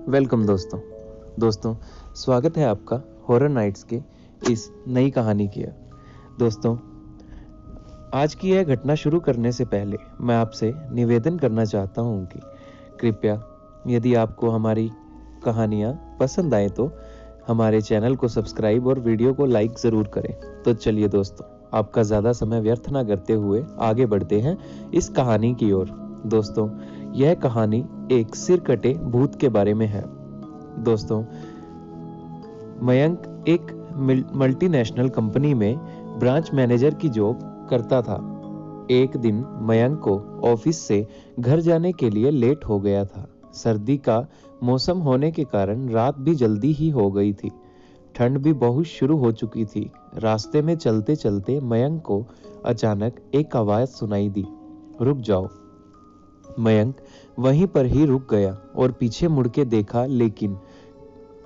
Welcome दोस्तों स्वागत है आपका हॉरर नाइट्स के इस नई कहानी की। दोस्तों, आज की यह घटना शुरू करने से पहले मैं आपसे निवेदन करना चाहता हूं कि कृपया यदि आपको हमारी कहानियां पसंद आए तो हमारे चैनल को सब्सक्राइब और वीडियो को लाइक ज़रूर करें। तो चलिए दोस्तों, आपका ज़्यादा समय व्यर्थ ना करते हुए आगे बढ़ते हैं इस कहानी की ओर। दोस्तों, यह कहानी एक सिर कटे भूत के बारे में है। दोस्तों, मयंक एक मल्टीनेशनल कंपनी में ब्रांच मैनेजर की जॉब करता था। एक दिन मयंक को ऑफिस से घर जाने के लिए लेट हो गया था। सर्दी का मौसम होने के कारण रात भी जल्दी ही हो गई थी। ठंड भी बहुत शुरू हो चुकी थी। रास्ते में चलते चलते मयंक को अचानक एक आवाज सुनाई दी, रुक जाओ। मयंक वहीं पर ही रुक गया और पीछे मुड़ के देखा, लेकिन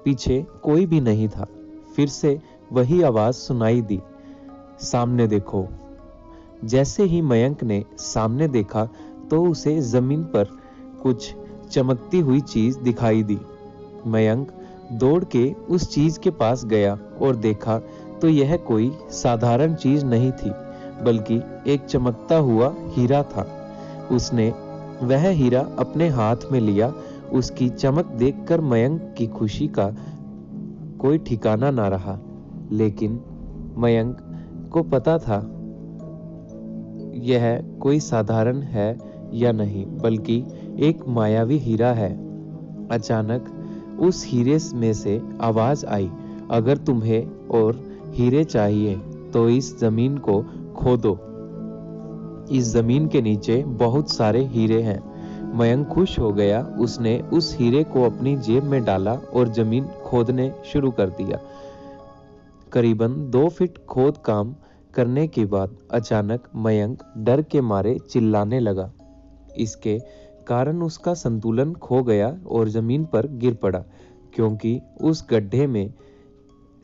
पीछे कोई भी नहीं था। फिर से वही आवाज सुनाई दी, सामने देखो। जैसे ही मयंक ने सामने देखा तो उसे जमीन पर कुछ चमकती हुई चीज दिखाई दी। मयंक दौड़ के उस चीज के पास गया और देखा तो यह कोई साधारण चीज नहीं थी, बल्कि एक चमकता हुआ हीरा था। उसने वह हीरा अपने हाथ में लिया। उसकी चमक देखकर मयंक की खुशी का कोई ठिकाना ना रहा। लेकिन मयंक को पता था यह कोई साधारण है या नहीं, बल्कि एक मायावी हीरा है। अचानक उस हीरे में से आवाज आई, अगर तुम्हें और हीरे चाहिए तो इस जमीन को खोदो। इस जमीन के नीचे बहुत सारे हीरे हैं। मयंक खुश हो गया। उसने उस हीरे को अपनी जेब में डाला और जमीन खोदने शुरू कर दिया। करीबन 2 फीट खोद काम करने के बाद अचानक मयंक डर के मारे चिल्लाने लगा। इसके कारण उसका संतुलन खो गया और जमीन पर गिर पड़ा, क्योंकि उस गड्ढे में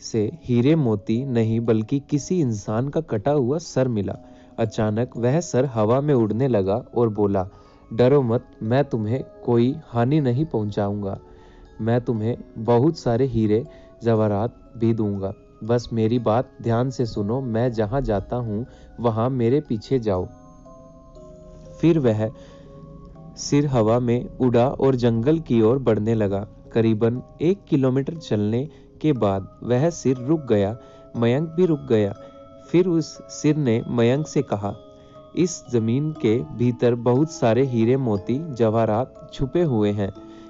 से हीरे मोती नहीं बल्कि किसी इंसान का कटा हुआ सर मिला। अचानक वह सर हवा में उड़ने लगा और बोला, डरो मत, मैं तुम्हें कोई हानि नहीं पहुंचाऊंगा। मैं तुम्हें बहुत सारे हीरे जवाहरात भी दूंगा। बस मेरी बात ध्यान से सुनो। मैं जहां जाता हूं वहां मेरे पीछे जाओ। फिर वह सिर हवा में उड़ा और जंगल की ओर बढ़ने लगा। करीबन 1 किलोमीटर चलने के बाद वह सिर रुक गया। मयंक भी रुक गया। फिर उस सिर ने मयंक से कहा, इस जमीन के भीतर बहुत सारे हीरे मोती जवाहरात छुपे हुए हैं।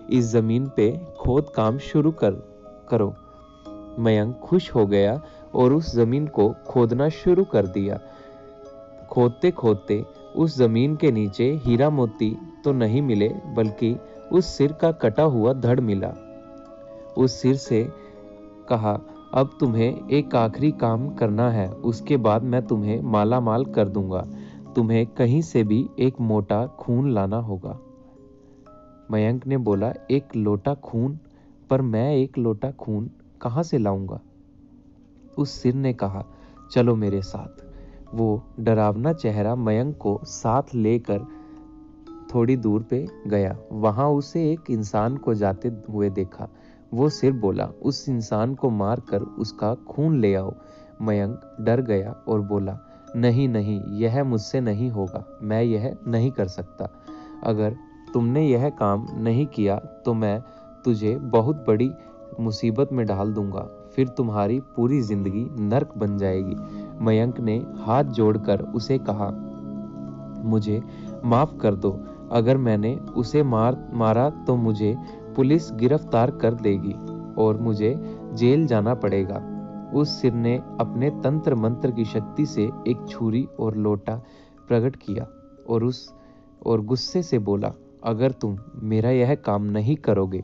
इस जमीन पे खोद काम शुरू करो। मयंक खुश हो गया और उस जमीन को खोदना शुरू कर दिया। खोदते खोदते उस जमीन के नीचे हीरा मोती तो नहीं मिले, बल्कि उस सिर का कटा हुआ धड़ मिला। उस सिर से कहा, अब तुम्हें एक आखिरी काम करना है, उसके बाद मैं तुम्हें माला माल कर दूंगा। तुम्हें कहीं से भी एक मोटा खून लाना होगा। मयंक ने बोला, एक लोटा खून? पर मैं एक लोटा खून कहाँ से लाऊंगा? उस सिर ने कहा, चलो मेरे साथ। वो डरावना चेहरा मयंक को साथ लेकर थोड़ी दूर पे गया। वहां उसे एक इंसान को जाते हुए देखा। वो सिर बोला, उस इंसान को मारकर उसका खून ले आओ। मयंक डर गया और बोला, नहीं नहीं, यह मुझसे नहीं होगा। मैं यह नहीं कर सकता। अगर तुमने यह काम नहीं किया तो मैं तुझे बहुत बड़ी मुसीबत में डाल दूंगा। फिर तुम्हारी पूरी जिंदगी नर्क बन जाएगी। मयंक ने हाथ जोड़कर उसे कहा, मुझे माफ कर दो। अगर मैंने उसे मारा तो मुझे पुलिस गिरफ्तार कर देगी और मुझे जेल जाना पड़ेगा। उस सिर ने अपने तंत्र मंत्र की शक्ति से एक छुरी और लोटा प्रकट किया और गुस्से से बोला, अगर तुम मेरा यह काम नहीं करोगे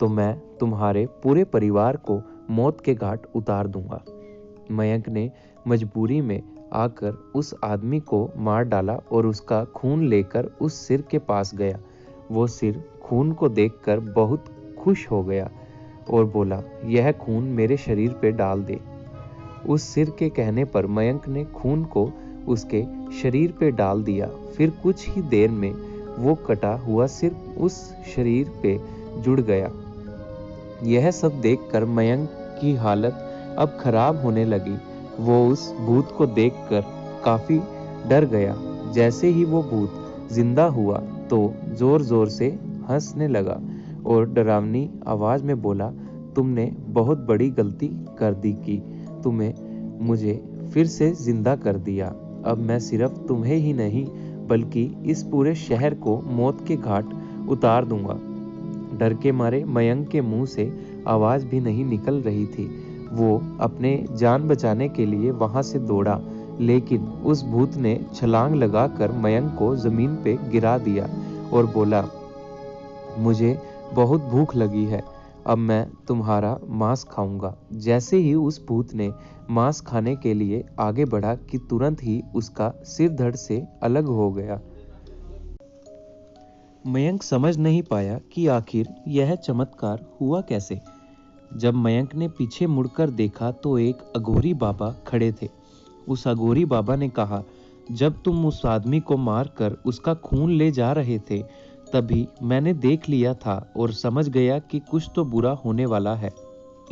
तो मैं तुम्हारे पूरे परिवार को मौत के घाट उतार दूंगा। मयंक ने मजबूरी में आकर उस आदमी को मार डाला और उसका खून लेकर उस सिर के पास गया। वो सिर खून को देखकर बहुत खुश हो गया और बोला, यह खून मेरे शरीर पे डाल दे। उस सिर के कहने पर मयंक ने खून को उसके शरीर पे डाल दिया। फिर कुछ ही देर में वो कटा हुआ सिर्फ उस शरीर पे जुड़ गया। यह सब देखकर मयंक की हालत अब खराब होने लगी। वो उस भूत को देखकर काफी डर गया। जैसे ही वो भूत जिंदा हुआ तो जोर जोर से हंसने लगा और डरावनी आवाज में बोला, तुमने बहुत बड़ी गलती कर दी कि तुम्हें मुझे फिर से जिंदा कर दिया। अब मैं सिर्फ तुम्हें ही नहीं बल्कि इस पूरे शहर को मौत के घाट उतार दूंगा। डर के मारे मयंक के मुंह से आवाज भी नहीं निकल रही थी। वो अपने जान बचाने के लिए वहां से दौड़ा, लेकिन उस भूत ने छलांग लगाकर मयंक को जमीन पे गिरा दिया और बोला, मुझे बहुत भूख लगी है, अब मैं तुम्हारा मांस खाऊंगा। जैसे ही उस भूत ने मांस खाने के लिए आगे बढ़ा कि तुरंत ही उसका सिर धड़ से अलग हो गया। मयंक समझ नहीं पाया कि आखिर यह चमत्कार हुआ कैसे। जब मयंक ने पीछे मुड़कर देखा तो एक अघोरी बाबा खड़े थे। उस अघोरी बाबा ने कहा, जब तुम उस आदमी को मारकर उसका खून ले जा रहे थे तभी मैंने देख लिया था और समझ गया कि कुछ तो बुरा होने वाला है।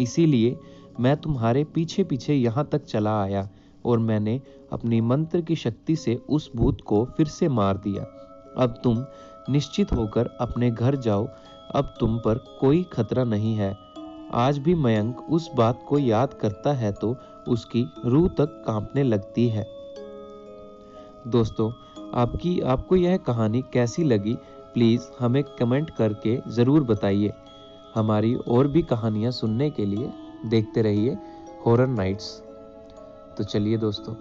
इसीलिए मैं तुम्हारे पीछे पीछे यहाँ तक चला आया और मैंने अपनी मंत्र की शक्ति से उस भूत को फिर से मार दिया। अब तुम निश्चित होकर अपने घर जाओ, अब तुम पर कोई खतरा नहीं है। आज भी मयंक उस बात को याद करता है तो उसकी रूह तक कांपने लगती है। दोस्तों, आपको यह कहानी कैसी लगी प्लीज़ हमें कमेंट करके ज़रूर बताइए। हमारी और भी कहानियाँ सुनने के लिए देखते रहिए हॉरर नाइट्स। तो चलिए दोस्तों,